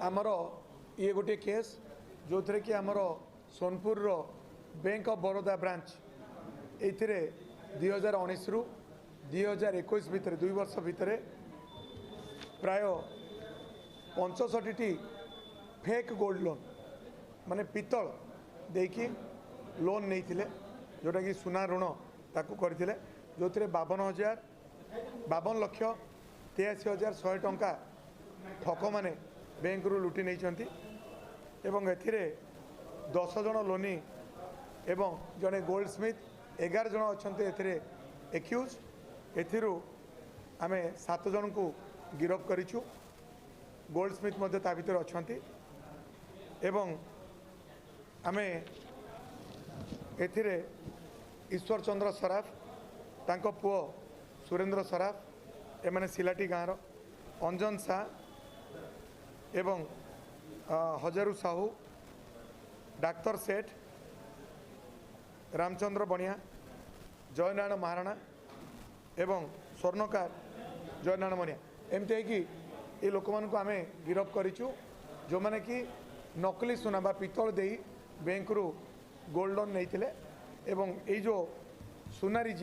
आमर ये गोटे केस जो थे कि आमर सोनपुर रो बैंक ऑफ बड़ौदा ब्रांच ये 2019 रु 2021 भितर 2 वर्ष भितर प्राय 65 फेक गोल्ड लोन माने पितल देकी लोन नहीं थिले जोटा कि सुना ऋण ताकू करथिले जो 52 लक्ष 83,100 टंका ठक माने बैंक रु लुटी नहीं चंती एवं एथिरे 10 जन लोनी एवं जने गोल्ड स्मिथ 11 जन अच्छे एथिरे एक्यूज एथिरु आमे 7 जन को गिरफ्त करिछु गोल्ड स्मिथ मध्य ता भीतर अच्छी एवं आमे एथिरे ईश्वर चंद्र सराफ तांको पुओ सुरेंद्र सराफ एमाने सिलाटी गाँव अंजन शाह एवं हजारू साहू डाक्तर सेठ रामचंद्र बनिया जयनारायण महाराणा एवं स्वर्णकार जयनारायण बनिया एमती है कि ये लोक मानक आमे गिरफ्त करिछु जो माने कि नकली सुना बा पितल देई बैंक रु गोल्ड लोन नहीं थिले एवं ये जो सुनारी